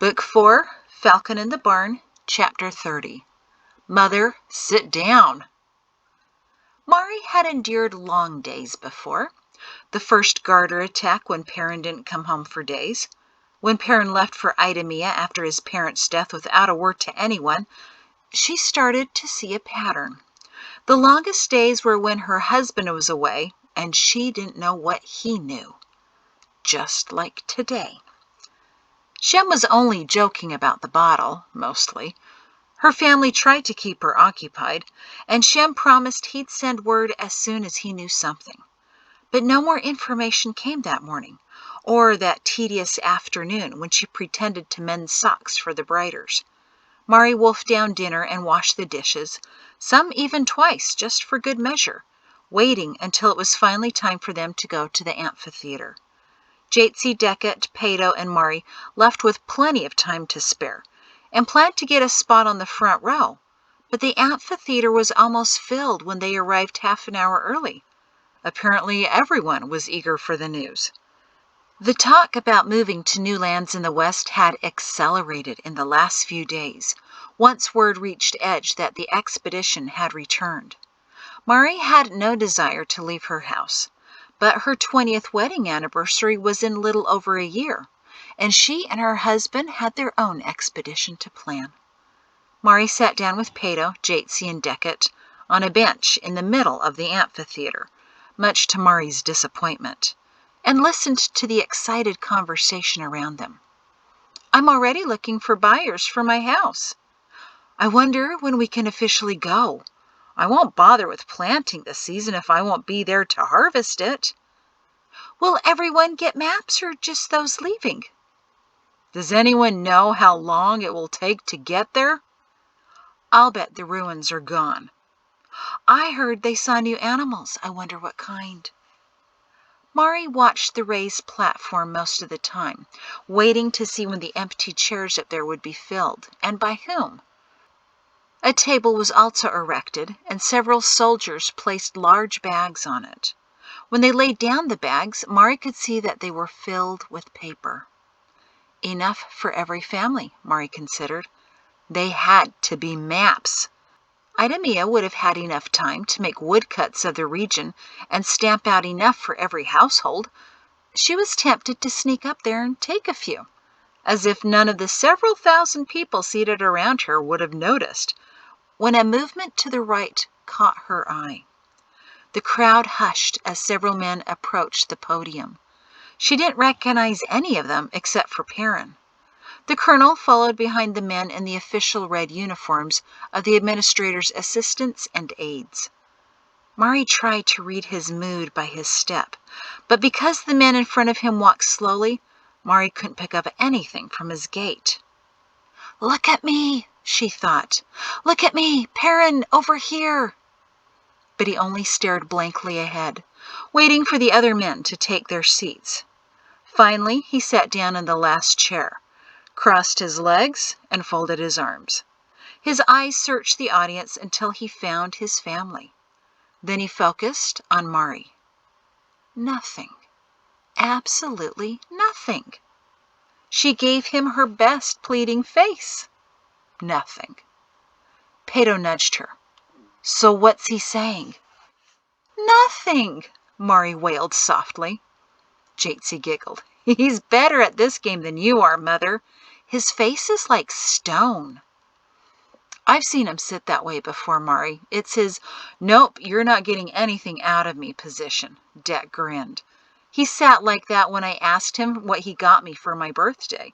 Book 4, Falcon in the Barn, Chapter 30. Mother, sit down. Mari had endured long days before. The first garter attack when Perrin didn't come home for days. When Perrin left for Idemia after his parents' death without a word to anyone, she started to see a pattern. The longest days were when her husband was away, and she didn't know what he knew. Just like today. Shem was only joking about the bottle, mostly. Her family tried to keep her occupied, and Shem promised he'd send word as soon as he knew something. But no more information came that morning, or that tedious afternoon when she pretended to mend socks for the Briders. Mari wolfed down dinner and washed the dishes, some even twice, just for good measure, waiting until it was finally time for them to go to the amphitheater. Jatsi, Deckett, Pato, and Mari left with plenty of time to spare, and planned to get a spot on the front row, but the amphitheater was almost filled when they arrived half an hour early. Apparently everyone was eager for the news. The talk about moving to new lands in the West had accelerated in the last few days, once word reached Edge that the expedition had returned. Mari had no desire to leave her house, but her 20th wedding anniversary was in little over a year, and she and her husband had their own expedition to plan. Mari sat down with Pato, Jatsi, and Deckett on a bench in the middle of the amphitheater, much to Mari's disappointment, and listened to the excited conversation around them. "I'm already looking for buyers for my house. I wonder when we can officially go. I won't bother with planting this season if I won't be there to harvest it. Will everyone get maps or just those leaving? Does anyone know how long it will take to get there? I'll bet the ruins are gone. I heard they saw new animals. I wonder what kind." Mari watched the raised platform most of the time, waiting to see when the empty chairs up there would be filled, and by whom. A table was also erected, and several soldiers placed large bags on it. When they laid down the bags, Mari could see that they were filled with paper. Enough for every family, Mari considered. They had to be maps. Idemia would have had enough time to make woodcuts of the region and stamp out enough for every household. She was tempted to sneak up there and take a few, as if none of the several thousand people seated around her would have noticed, when a movement to the right caught her eye. The crowd hushed as several men approached the podium. She didn't recognize any of them except for Perrin. The colonel followed behind the men in the official red uniforms of the administrator's assistants and aides. Mari tried to read his mood by his step, but because the men in front of him walked slowly, Mari couldn't pick up anything from his gait. "Look at me," she thought. "Look at me, Perrin, over here." But he only stared blankly ahead, waiting for the other men to take their seats. Finally, he sat down in the last chair, crossed his legs, and folded his arms. His eyes searched the audience until he found his family. Then he focused on Mari. Nothing. Absolutely nothing. She gave him her best pleading face. Nothing. Pato nudged her. "So what's he saying?" "Nothing," Mari wailed softly. Jatsi giggled. "He's better at this game than you are, Mother. His face is like stone." "I've seen him sit that way before, Mari. It's his 'nope, you're not getting anything out of me' position." Deck grinned. "He sat like that when I asked him what he got me for my birthday."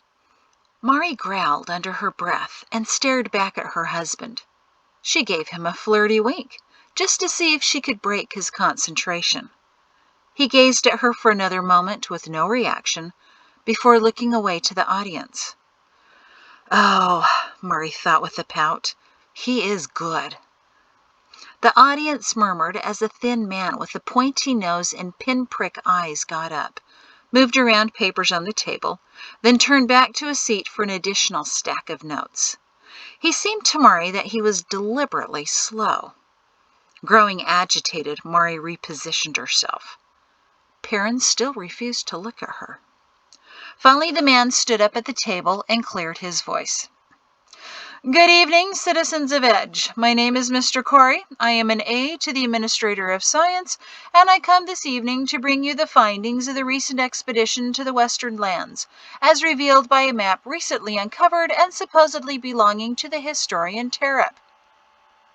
Mari growled under her breath and stared back at her husband. She gave him a flirty wink, just to see if she could break his concentration. He gazed at her for another moment with no reaction, before looking away to the audience. "Oh," Mari thought with a pout, "he is good." The audience murmured as a thin man with a pointy nose and pinprick eyes got up, moved around papers on the table, then turned back to a seat for an additional stack of notes. He seemed to Mari that he was deliberately slow. Growing agitated, Mari repositioned herself. Perrin still refused to look at her. Finally, the man stood up at the table and cleared his voice. Good evening, citizens of Edge. My name is Mr. Corey. I am an aide to the Administrator of Science, and I come this evening to bring you the findings of the recent expedition to the Western Lands, as revealed by a map recently uncovered and supposedly belonging to the historian Terep.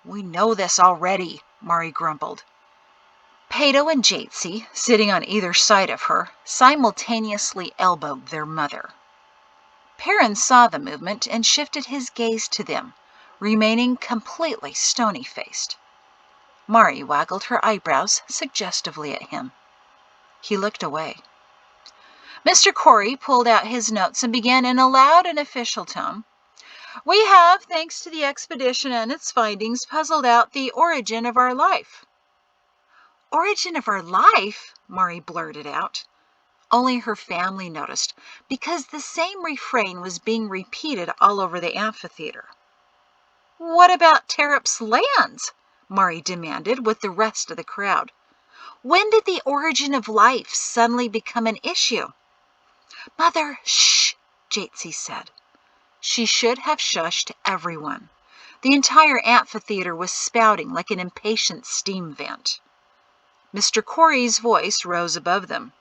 We know this already, Mari grumbled. Pato and Jatesy, sitting on either side of her, simultaneously elbowed their mother. Perrin saw the movement and shifted his gaze to them, remaining completely stony-faced. Mari waggled her eyebrows suggestively at him. He looked away. Mr. Corey pulled out his notes and began in a loud and official tone. We have, thanks to the expedition and its findings, puzzled out the origin of our life. Origin of our life? Mari blurted out. Only her family noticed, because the same refrain was being repeated all over the amphitheater. What about Terep's lands? Mari demanded with the rest of the crowd. When did the origin of life suddenly become an issue? Mother, shh, Jatesy said. She should have shushed everyone. The entire amphitheater was spouting like an impatient steam vent. Mr. Corey's voice rose above them.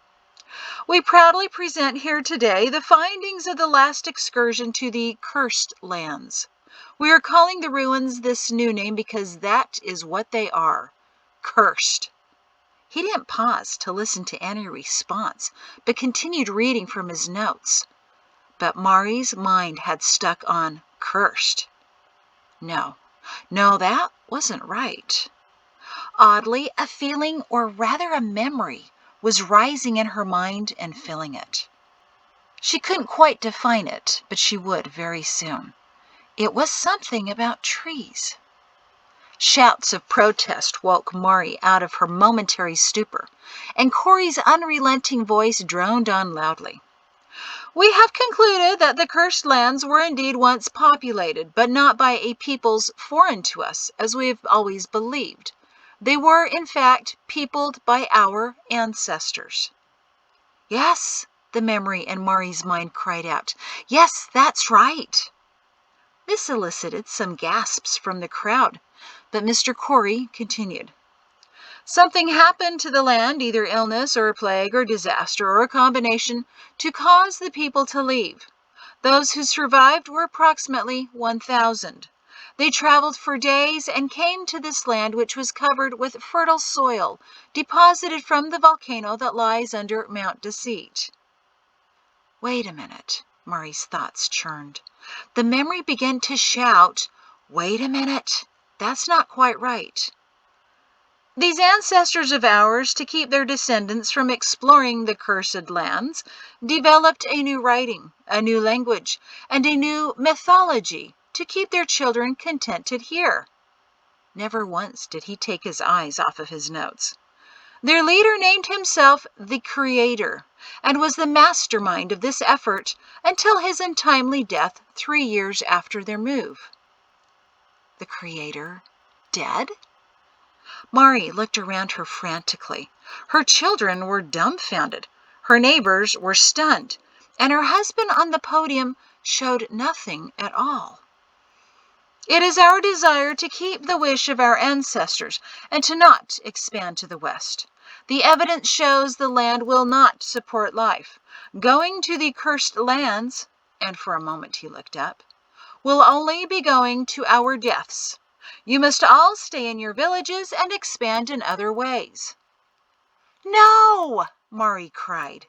We proudly present here today the findings of the last excursion to the Cursed Lands. We are calling the ruins this new name because that is what they are. Cursed. He didn't pause to listen to any response, but continued reading from his notes. But Mari's mind had stuck on cursed. No, that wasn't right. Oddly, a feeling, or rather a memory, was rising in her mind and filling it. She couldn't quite define it, but she would very soon. It was something about trees. Shouts of protest woke Mari out of her momentary stupor, and Corey's unrelenting voice droned on loudly. We have concluded that the Cursed Lands were indeed once populated, but not by a peoples foreign to us, as we have always believed. They were, in fact, peopled by our ancestors. Yes, the memory in Mari's mind cried out. Yes, that's right. This elicited some gasps from the crowd, but Mr. Corey continued. Something happened to the land, either illness or a plague or disaster or a combination, to cause the people to leave. Those who survived were approximately 1,000. They traveled for days and came to this land which was covered with fertile soil, deposited from the volcano that lies under Mount Deceit. Wait a minute, Mari's thoughts churned. The memory began to shout, wait a minute, that's not quite right. These ancestors of ours, to keep their descendants from exploring the Cursed Lands, developed a new writing, a new language, and a new mythology to keep their children contented here. Never once did he take his eyes off of his notes. Their leader named himself the Creator, and was the mastermind of this effort until his untimely death 3 years after their move. The Creator dead? Mari looked around her frantically. Her children were dumbfounded. Her neighbors were stunned, and her husband on the podium showed nothing at all. It is our desire to keep the wish of our ancestors and to not expand to the west. The evidence shows the land will not support life. Going to the Cursed Lands, and for a moment he looked up, will only be going to our deaths. You must all stay in your villages and expand in other ways. No, Mari cried.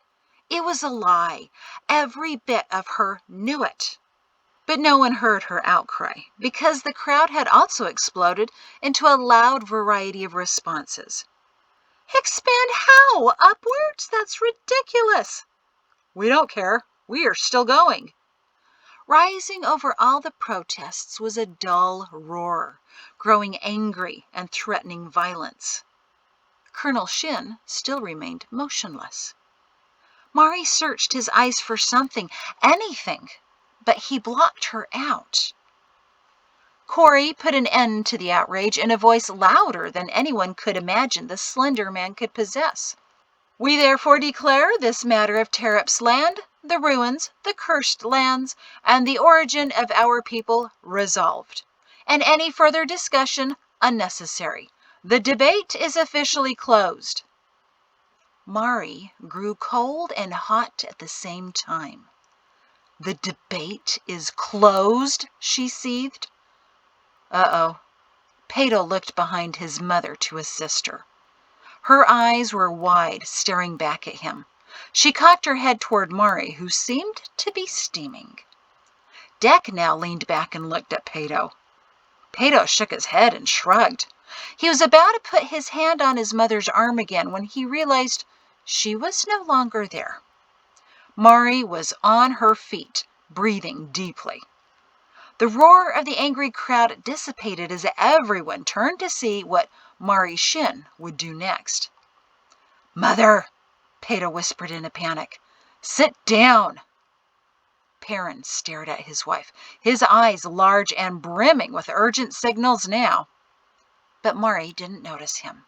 It was a lie. Every bit of her knew it. But no one heard her outcry, because the crowd had also exploded into a loud variety of responses. Expand how? Upwards? That's ridiculous. We don't care. We are still going. Rising over all the protests was a dull roar, growing angry and threatening violence. Colonel Shin still remained motionless. Mari searched his eyes for something, anything, but he blocked her out. Corey put an end to the outrage in a voice louder than anyone could imagine the slender man could possess. We therefore declare this matter of Terep's land the ruins, the cursed lands, and the origin of our people resolved, and any further discussion unnecessary. The debate is officially closed." Mari grew cold and hot at the same time. "The debate is closed," she seethed. Uh-oh. Pato looked behind his mother to his sister. Her eyes were wide, staring back at him. She cocked her head toward Mari, who seemed to be steaming. Deck now leaned back and looked at Pato. Pato shook his head and shrugged. He was about to put his hand on his mother's arm again when he realized she was no longer there. Mari was on her feet, breathing deeply. The roar of the angry crowd dissipated as everyone turned to see what Mari Shin would do next. "Mother," Pato whispered in a panic, "sit down." Perrin stared at his wife, his eyes large and brimming with urgent signals now. But Mari didn't notice him.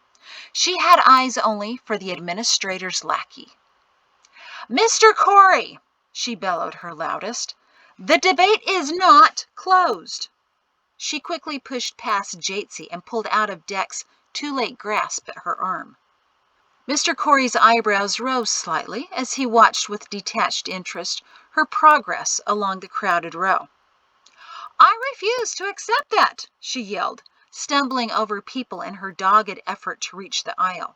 She had eyes only for the administrator's lackey. "Mr. Corey," she bellowed her loudest, "the debate is not closed." She quickly pushed past Jatesy and pulled out of Deck's too-late grasp at her arm. Mr. Corey's eyebrows rose slightly as he watched with detached interest her progress along the crowded row. "I refuse to accept that," she yelled, stumbling over people in her dogged effort to reach the aisle.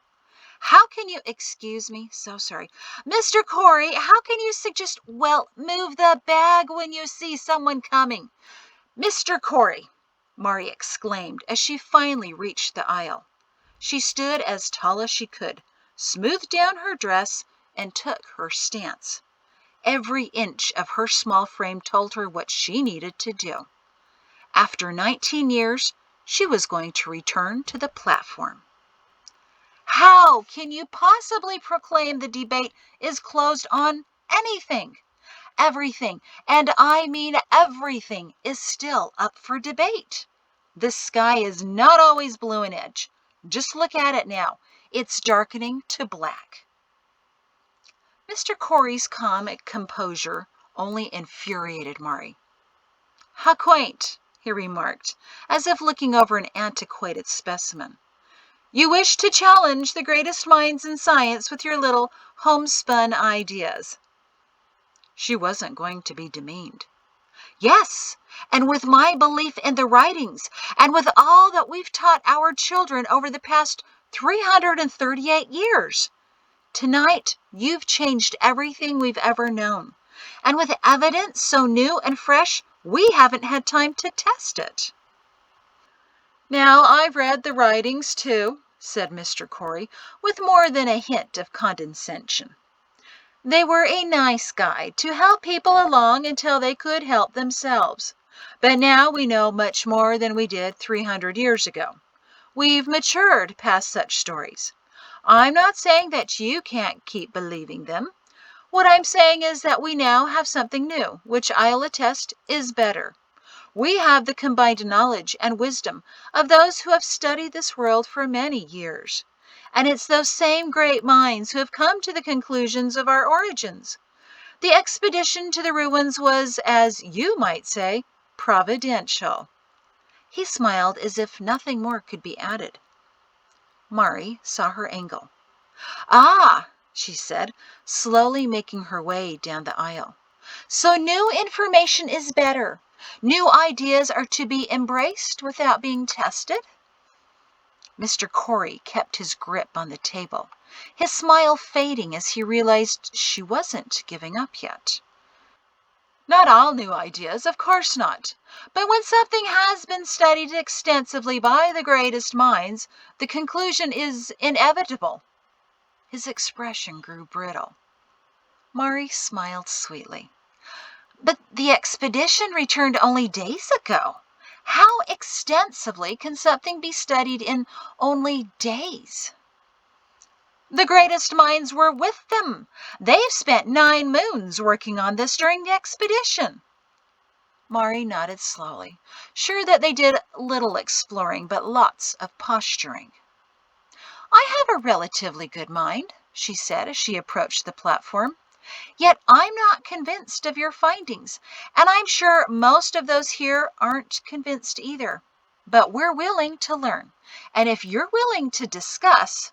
"How can you, excuse me, so sorry. Mr. Corey, how can you suggest, well, move the bag when you see someone coming?" "Mr. Corey," Mari exclaimed as she finally reached the aisle. She stood as tall as she could, smoothed down her dress, and took her stance. Every inch of her small frame told her what she needed to do. After 19 years, she was going to return to the platform. "How can you possibly proclaim the debate is closed on anything? Everything, and I mean everything, is still up for debate. The sky is not always blue and edge. Just look at it now. It's darkening to black." Mr. Corey's calm composure only infuriated Mari. "How quaint," he remarked, as if looking over an antiquated specimen. "You wish to challenge the greatest minds in science with your little homespun ideas." She wasn't going to be demeaned. "Yes, and with my belief in the writings, and with all that we've taught our children over the past 338 years. Tonight, you've changed everything we've ever known, and with evidence so new and fresh, we haven't had time to test it." "Now, I've read the writings, too," said Mr. Corey, with more than a hint of condescension. "They were a nice guide to help people along until they could help themselves. But now we know much more than we did 300 years ago. We've matured past such stories. I'm not saying that you can't keep believing them. What I'm saying is that we now have something new, which I'll attest is better. We have the combined knowledge and wisdom of those who have studied this world for many years. And it's those same great minds who have come to the conclusions of our origins. The expedition to the ruins was, as you might say, providential." He smiled as if nothing more could be added. Mari saw her angle. "Ah," she said, slowly making her way down the aisle. "So new information is better. New ideas are to be embraced without being tested?" Mr. Corey kept his grip on the table, his smile fading as he realized she wasn't giving up yet. "Not all new ideas, of course not. But when something has been studied extensively by the greatest minds, the conclusion is inevitable." His expression grew brittle. Mari smiled sweetly. "But the expedition returned only days ago. How extensively can something be studied in only days?" "The greatest minds were with them. They've spent 9 moons working on this during the expedition." Mari nodded slowly, sure that they did little exploring but lots of posturing. "I have a relatively good mind," she said as she approached the platform. Yet I'm not convinced of your findings, and I'm sure most of those here aren't convinced either. But we're willing to learn, and if you're willing to discuss.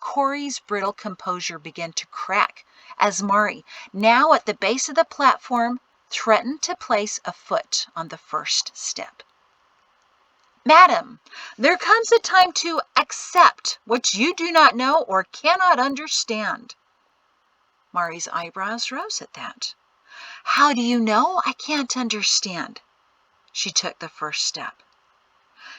Corey's brittle composure began to crack as Mari, now at the base of the platform, threatened to place a foot on the first step. Madam, there comes a time to accept what you do not know or cannot understand. Mari's eyebrows rose at that. How do you know I can't understand? She took the first step.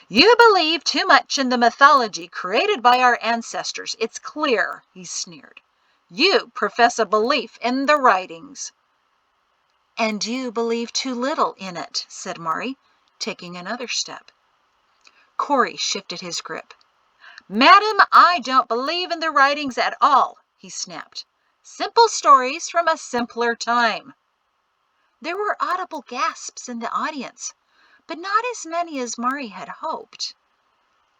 You believe too much in the mythology created by our ancestors. It's clear, he sneered. You profess a belief in the writings. And you believe too little in it, said Mari, taking another step. Corey shifted his grip. Madam, I don't believe in the writings at all, he snapped. Simple stories from a simpler time. There were audible gasps in the audience, but not as many as Mari had hoped.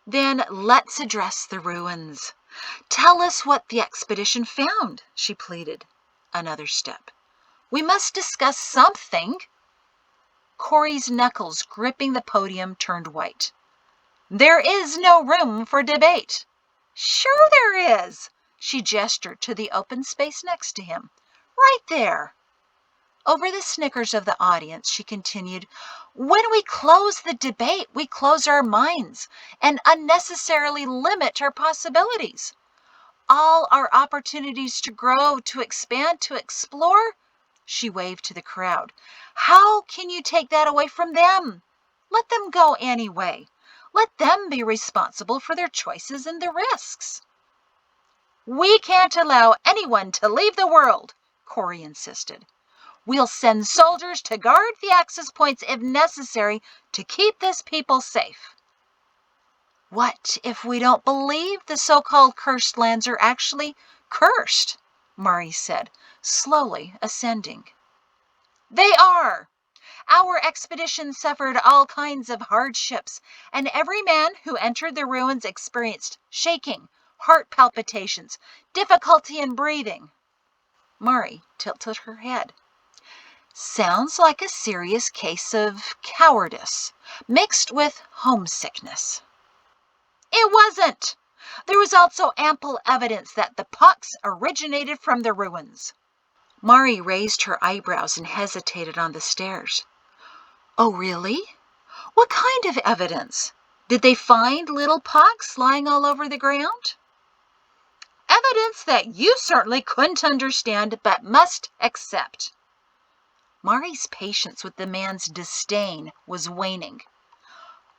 Then let's address the ruins. Tell us what the expedition found, she pleaded. Another step. We must discuss something. Corey's knuckles gripping the podium turned white. There is no room for debate. Sure there is. She gestured to the open space next to him. Right there. Over the snickers of the audience, she continued, when we close the debate, we close our minds and unnecessarily limit our possibilities. All our opportunities to grow, to expand, to explore. She waved to the crowd. How can you take that away from them? Let them go anyway. Let them be responsible for their choices and the risks. We can't allow anyone to leave the world, Corey insisted. We'll send soldiers to guard the access points if necessary to keep this people safe. What if we don't believe the so-called cursed lands are actually cursed? Mari said, slowly ascending. They are. Our expedition suffered all kinds of hardships, and every man who entered the ruins experienced shaking, heart palpitations, difficulty in breathing. Mari tilted her head. Sounds like a serious case of cowardice, mixed with homesickness. It wasn't. There was also ample evidence that the pox originated from the ruins. Mari raised her eyebrows and hesitated on the stairs. Oh, really? What kind of evidence? Did they find little pox lying all over the ground? Evidence that you certainly couldn't understand but must accept. Mari's patience with the man's disdain was waning.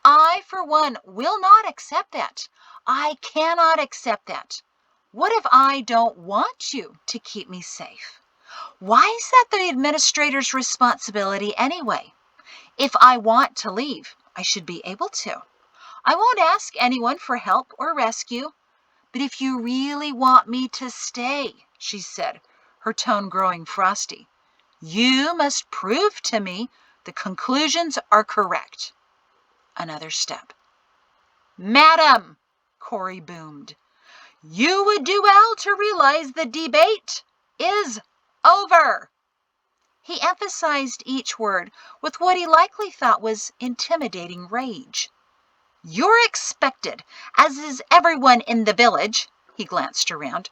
I, for one, will not accept that. I cannot accept that. What if I don't want you to keep me safe? Why is that the administrator's responsibility anyway? If I want to leave, I should be able to. I won't ask anyone for help or rescue. But if you really want me to stay, she said, her tone growing frosty, you must prove to me the conclusions are correct. Another step. Madam, Corey boomed, you would do well to realize the debate is over. He emphasized each word with what he likely thought was intimidating rage. You're expected, as is everyone in the village, he glanced around,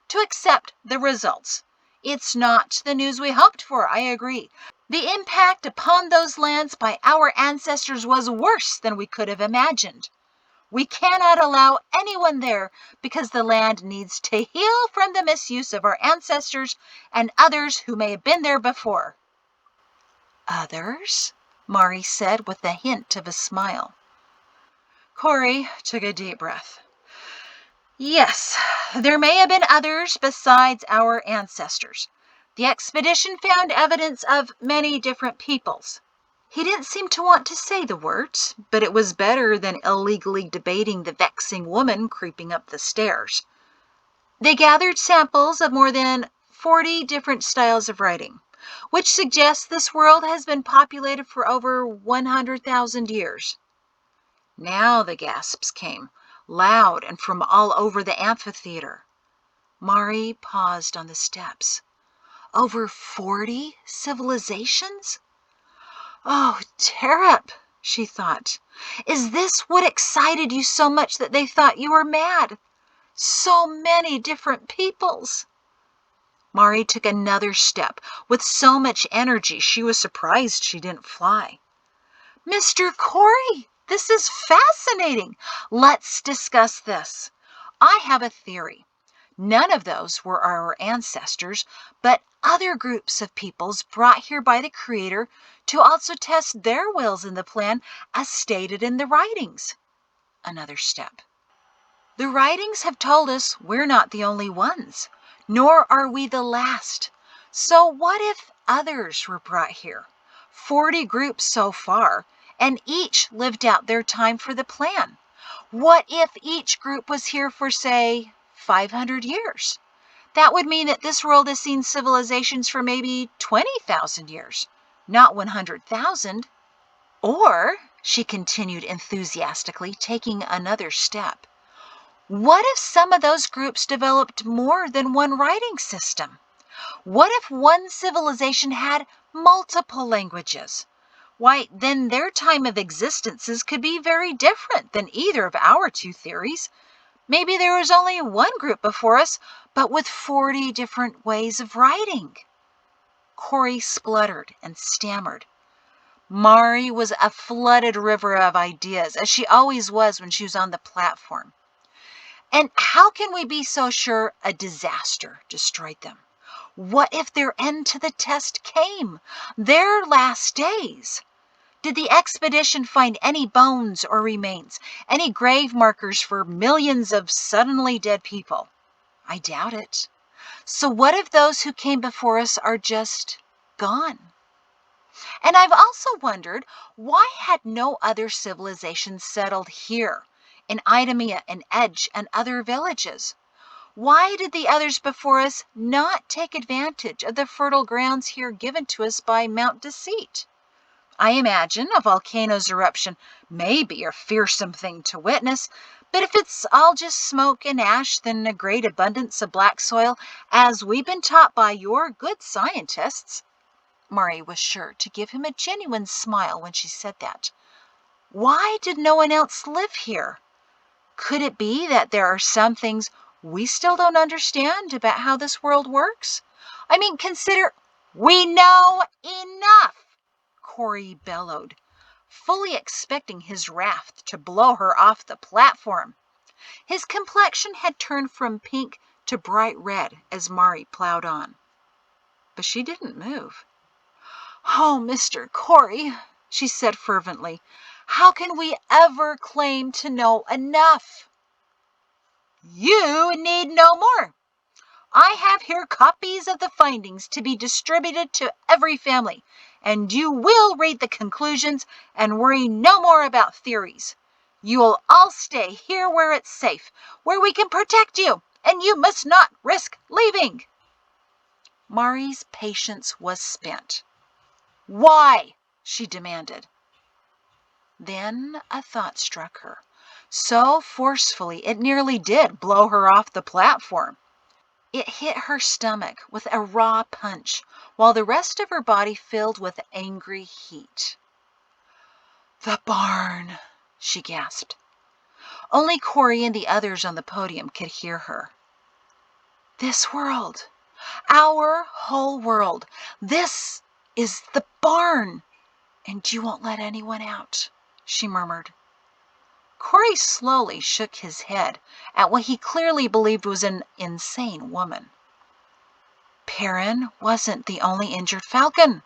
to accept the results. It's not the news we hoped for, I agree. The impact upon those lands by our ancestors was worse than we could have imagined. We cannot allow anyone there because the land needs to heal from the misuse of our ancestors and others who may have been there before. Others? Mari said with a hint of a smile. Corey took a deep breath. Yes, there may have been others besides our ancestors. The expedition found evidence of many different peoples. He didn't seem to want to say the words, but it was better than illegally debating the vexing woman creeping up the stairs. They gathered samples of more than 40 different styles of writing, which suggests this world has been populated for over 100,000 years. Now the gasps came, loud and from all over the amphitheater. Mari paused on the steps. Over 40 civilizations? Oh, Terep, she thought. Is this what excited you so much that they thought you were mad? So many different peoples. Mari took another step with so much energy she was surprised she didn't fly. Mr. Corey, this is fascinating. Let's discuss this. I have a theory. None of those were our ancestors, but other groups of peoples brought here by the Creator to also test their wills in the plan as stated in the writings. Another step. The writings have told us we're not the only ones, nor are we the last. So what if others were brought here? 40 groups so far, and each lived out their time for the plan. What if each group was here for, say, 500 years? That would mean that this world has seen civilizations for maybe 20,000 years, not 100,000. Or, she continued enthusiastically, taking another step, what if some of those groups developed more than one writing system? What if one civilization had multiple languages? Why, then their time of existences could be very different than either of our two theories. Maybe there was only one group before us, but with 40 different ways of writing. Corey spluttered and stammered. Mari was a flooded river of ideas, as she always was when she was on the platform. And how can we be so sure a disaster destroyed them? What if their end to the test came? Their last days? Did the expedition find any bones or remains? Any grave markers for millions of suddenly dead people? I doubt it. So what if those who came before us are just gone? And I've also wondered, why had no other civilizations settled here, in Idemia and Edge and other villages? Why did the others before us not take advantage of the fertile grounds here given to us by Mount Deceit? I imagine a volcano's eruption may be a fearsome thing to witness, but if it's all just smoke and ash, then a great abundance of black soil, as we've been taught by your good scientists. Mari was sure to give him a genuine smile when she said that. Why did no one else live here? Could it be that there are some things we still don't understand about how this world works? I mean, consider, we know enough, Corey bellowed, fully expecting his wrath to blow her off the platform. His complexion had turned from pink to bright red as Mari plowed on. But she didn't move. Oh, Mr. Corey, she said fervently, how can we ever claim to know enough? You need no more. I have here copies of the findings to be distributed to every family, and you will read the conclusions and worry no more about theories. You will all stay here where it's safe, where we can protect you, and you must not risk leaving. Mari's patience was spent. Why? She demanded. Then a thought struck her, so forcefully it nearly did blow her off the platform. It hit her stomach with a raw punch, while the rest of her body filled with angry heat. The barn, she gasped. Only Corey and the others on the podium could hear her. This world, our whole world, this is the barn, and you won't let anyone out, she murmured. Corey slowly shook his head at what he clearly believed was an insane woman. Perrin wasn't the only injured Falcon.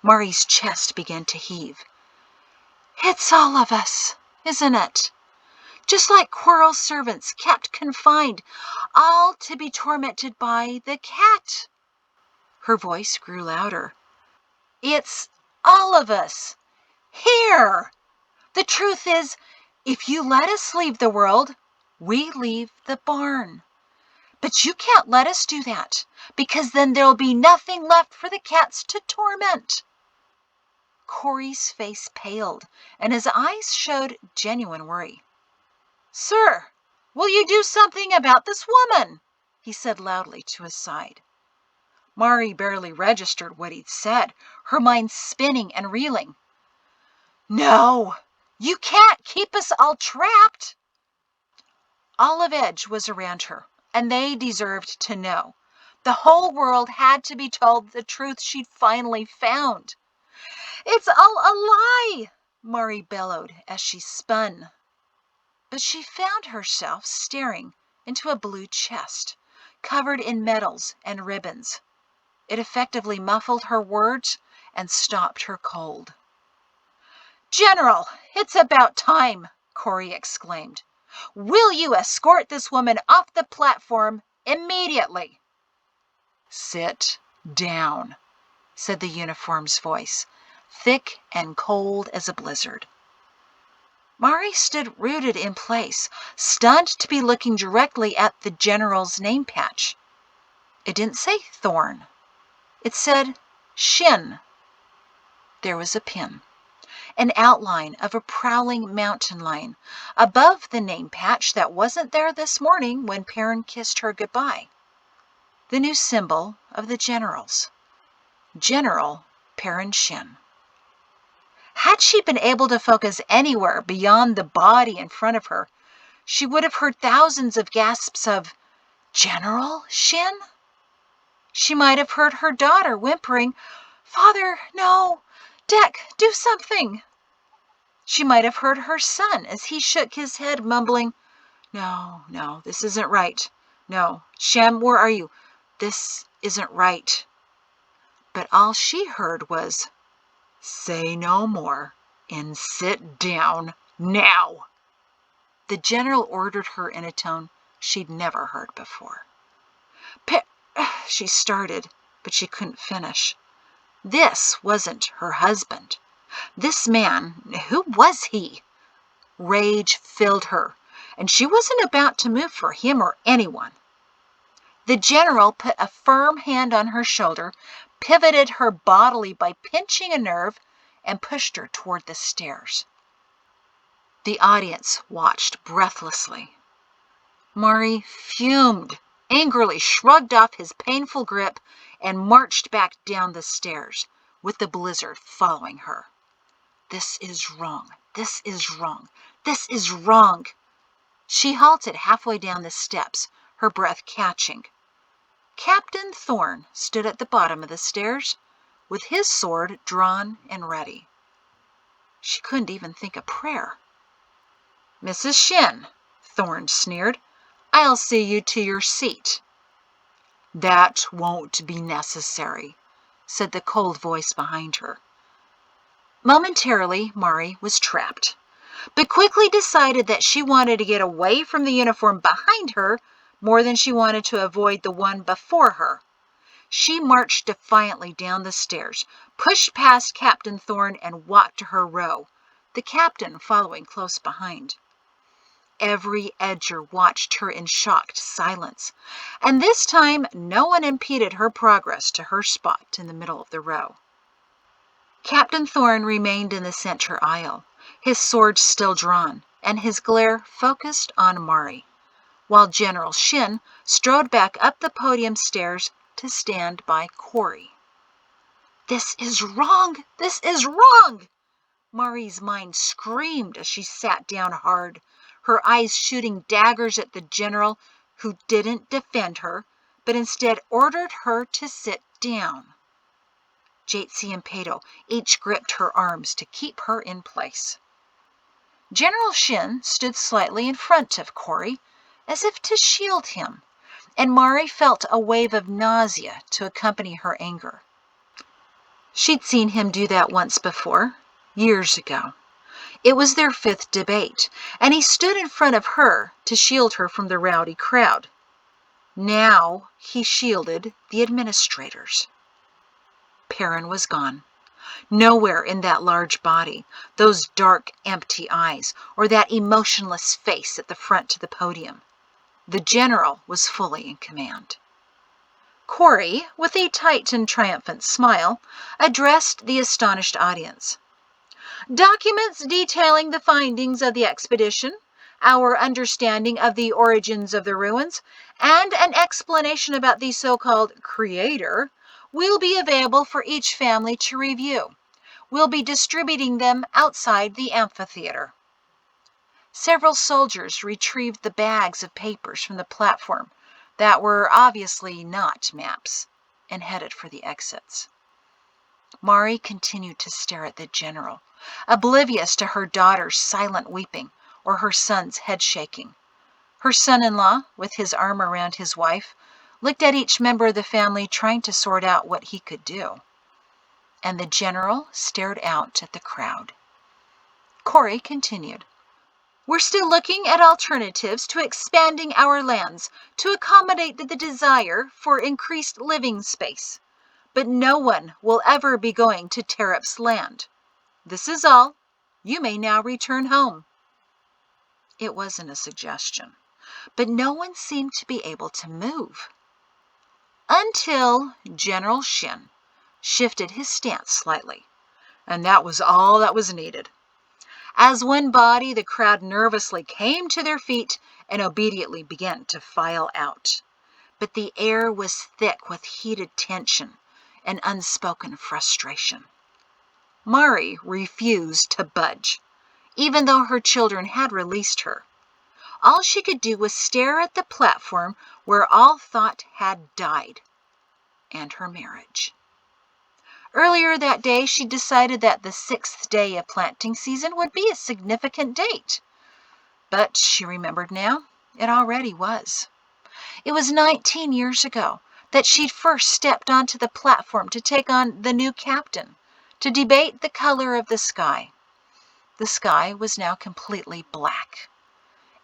Mari's chest began to heave. It's all of us, isn't it? Just like Quirrell's servants kept confined, all to be tormented by the cat. Her voice grew louder. It's all of us. Here! The truth is, if you let us leave the world, we leave the barn. But you can't let us do that, because then there'll be nothing left for the cats to torment. Corey's face paled, and his eyes showed genuine worry. Sir, will you do something about this woman? He said loudly to his side. Mari barely registered what he'd said, her mind spinning and reeling. "No, you can't keep us all trapped." All of AUGH was around her, and they deserved to know. The whole world had to be told the truth she'd finally found. "It's all a lie," Mari bellowed as she spun. But she found herself staring into a blue chest, covered in medals and ribbons. It effectively muffled her words and stopped her cold. "General, it's about time," Corey exclaimed. "Will you escort this woman off the platform immediately?" "Sit down," said the uniform's voice, thick and cold as a blizzard. Mari stood rooted in place, stunned to be looking directly at the general's name patch. It didn't say Thorn. It said Shin. There was a pin, an outline of a prowling mountain lion, above the name patch that wasn't there this morning when Perrin kissed her goodbye. The new symbol of the generals. General Perrin Shin. Had she been able to focus anywhere beyond the body in front of her, she would have heard thousands of gasps of, "General Shin?" She might have heard her daughter whimpering, "Father, no! Deck, do something!" She might have heard her son as he shook his head, mumbling, No, this isn't right. No, Shem, where are you? This isn't right." But all she heard was, "Say no more and sit down now." The general ordered her in a tone she'd never heard before. She started, but she couldn't finish. This wasn't her husband. This man, who was he? Rage filled her, and she wasn't about to move for him or anyone. The general put a firm hand on her shoulder, pivoted her bodily by pinching a nerve, and pushed her toward the stairs. The audience watched breathlessly. Mari fumed, angrily shrugged off his painful grip, and marched back down the stairs, with the blizzard following her. This is wrong. This is wrong. This is wrong. She halted halfway down the steps, her breath catching. Captain Thorn stood at the bottom of the stairs, with his sword drawn and ready. She couldn't even think a prayer. "Mrs. Shin," Thorn sneered, "I'll see you to your seat." "That won't be necessary," said the cold voice behind her. Momentarily, Mari was trapped, but quickly decided that she wanted to get away from the uniform behind her more than she wanted to avoid the one before her. She marched defiantly down the stairs, pushed past Captain Thorn, and walked to her row, the captain following close behind. Every edger watched her in shocked silence, and this time no one impeded her progress to her spot in the middle of the row. Captain Thorn remained in the center aisle, his sword still drawn, and his glare focused on Mari, while General Shin strode back up the podium stairs to stand by Corey. "This is wrong! This is wrong!" Mari's mind screamed as she sat down hard, her eyes shooting daggers at the general who didn't defend her, but instead ordered her to sit down. Jatsi and Pato each gripped her arms to keep her in place. General Shin stood slightly in front of Corey, as if to shield him, and Mari felt a wave of nausea to accompany her anger. She'd seen him do that once before, years ago. It was their 5th debate, and he stood in front of her to shield her from the rowdy crowd. Now he shielded the administrators. Perrin was gone. Nowhere in that large body, those dark, empty eyes, or that emotionless face at the front of the podium. The general was fully in command. Corey, with a tight and triumphant smile, addressed the astonished audience. "Documents detailing the findings of the expedition, our understanding of the origins of the ruins, and an explanation about the so-called creator will be available for each family to review. We'll be distributing them outside the amphitheater." Several soldiers retrieved the bags of papers from the platform that were obviously not maps and headed for the exits. Mari continued to stare at the general, oblivious to her daughter's silent weeping or her son's head shaking. Her son-in-law, with his arm around his wife, looked at each member of the family trying to sort out what he could do. And the general stared out at the crowd. Corey continued. "We're still looking at alternatives to expanding our lands to accommodate the desire for increased living space. But no one will ever be going to Terep's land. This is all. You may now return home." It wasn't a suggestion, but no one seemed to be able to move. Until General Shin shifted his stance slightly, and that was all that was needed. As one body, the crowd nervously came to their feet and obediently began to file out. But the air was thick with heated tension and unspoken frustration. Mari refused to budge, even though her children had released her. All she could do was stare at the platform where all thought had died, and her marriage. Earlier that day, she decided that the 6th day of planting season would be a significant date. But she remembered now, it already was. It was 19 years ago that she'd first stepped onto the platform to take on the new captain, to debate the color of the sky. The sky was now completely black.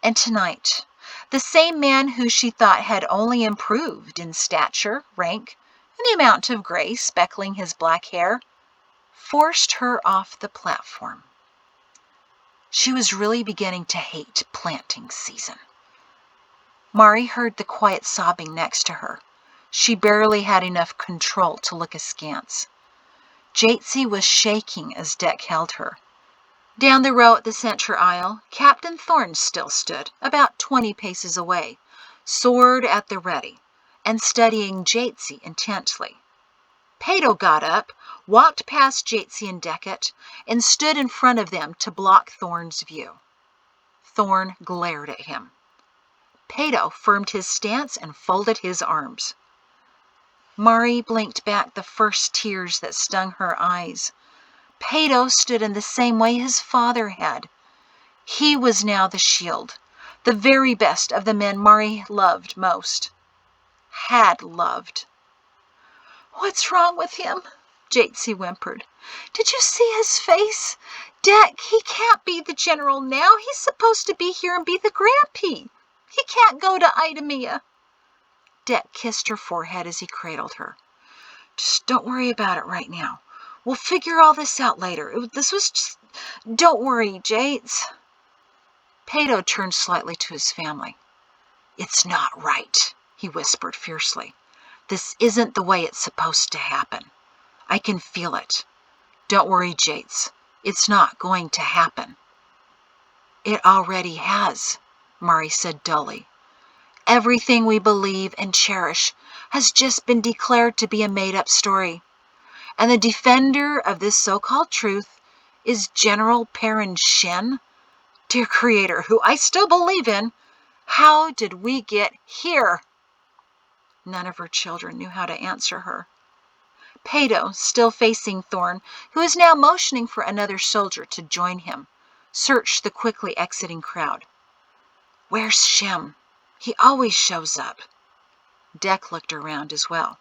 And tonight, the same man who she thought had only improved in stature, rank, and the amount of gray speckling his black hair, forced her off the platform. She was really beginning to hate planting season. Mari heard the quiet sobbing next to her. She barely had enough control to look askance. Jatsi was shaking as Deck held her. Down the row at the center aisle, Captain Thorne still stood, about 20 paces away, sword at the ready, and studying Jatsi intently. Pato got up, walked past Jatsi and Deckett, and stood in front of them to block Thorne's view. Thorne glared at him. Pato firmed his stance and folded his arms. Mari blinked back the first tears that stung her eyes. Pato stood in the same way his father had. He was now the shield, the very best of the men Mari loved most. Had loved. "What's wrong with him?" Jatsi whimpered. "Did you see his face? Deck, he can't be the general now. He's supposed to be here and be the grandpea. He can't go to Idemia." Deck kissed her forehead as he cradled her. "Just don't worry about it right now. We'll figure all this out later. This was just... Don't worry, Jates." Pato turned slightly to his family. "It's not right," he whispered fiercely. "This isn't the way it's supposed to happen. I can feel it. Don't worry, Jates. It's not going to happen." "It already has," Mari said dully. "Everything we believe and cherish has just been declared to be a made-up story. And the defender of this so-called truth is General Perrin Shin? Dear Creator, who I still believe in, how did we get here?" None of her children knew how to answer her. Pato, still facing Thorne, who was now motioning for another soldier to join him, searched the quickly exiting crowd. "Where's Shem? He always shows up." Deck looked around as well.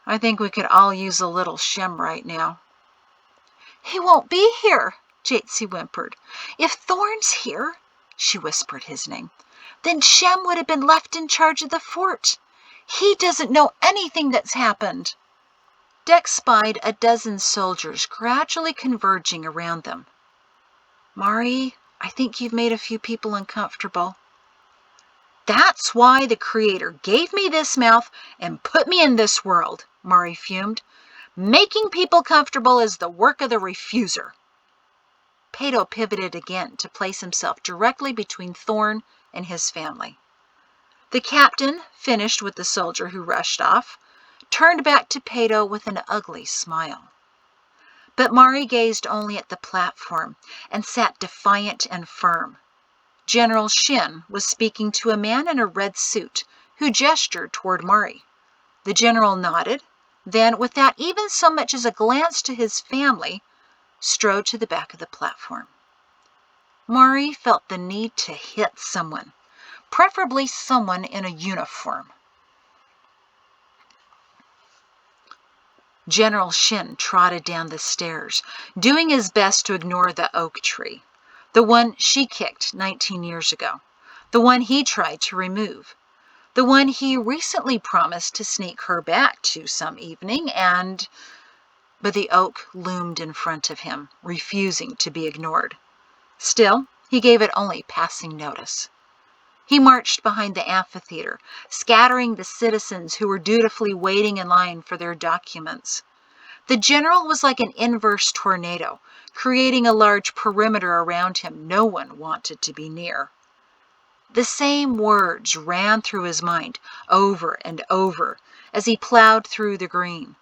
"I think we could all use a little Shem right now." "He won't be here," Jatsi whimpered. "If Thorne's here," she whispered his name, "then Shem would have been left in charge of the fort. He doesn't know anything that's happened." Deck spied a dozen soldiers gradually converging around them. "Mari, I think you've made a few people uncomfortable." "That's why the Creator gave me this mouth and put me in this world," Mari fumed. "Making people comfortable is the work of the refuser." Pato pivoted again to place himself directly between Thorne and his family. The captain finished with the soldier who rushed off. turned back to Pato with an ugly smile. But Mari gazed only at the platform and sat defiant and firm. General Shin was speaking to a man in a red suit who gestured toward Mari. The general nodded, then, without even so much as a glance to his family, strode to the back of the platform. Mari felt the need to hit someone, preferably someone in a uniform. General Shin trotted down the stairs, doing his best to ignore the oak tree, the one she kicked 19 years ago, the one he tried to remove, the one he recently promised to sneak her back to some evening, but the oak loomed in front of him, refusing to be ignored. Still, he gave it only passing notice. He marched behind the amphitheater, scattering the citizens who were dutifully waiting in line for their documents. The general was like an inverse tornado, creating a large perimeter around him no one wanted to be near. The same words ran through his mind over and over as he plowed through the green.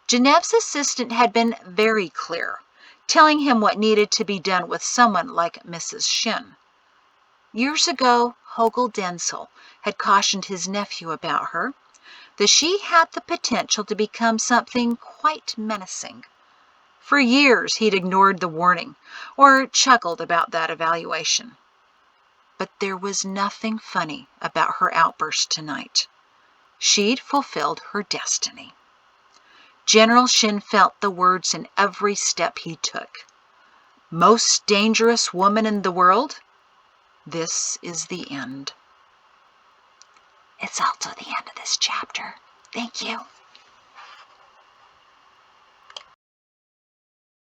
Genev's assistant had been very clear, telling him what needed to be done with someone like Mrs. Shin. Years ago, Hogel Denzil had cautioned his nephew about her, that she had the potential to become something quite menacing. For years he'd ignored the warning, or chuckled about that evaluation. But there was nothing funny about her outburst tonight. She'd fulfilled her destiny. General Shin felt the words in every step he took. Most dangerous woman in the world? This is the end. It's also the end of this chapter. Thank you.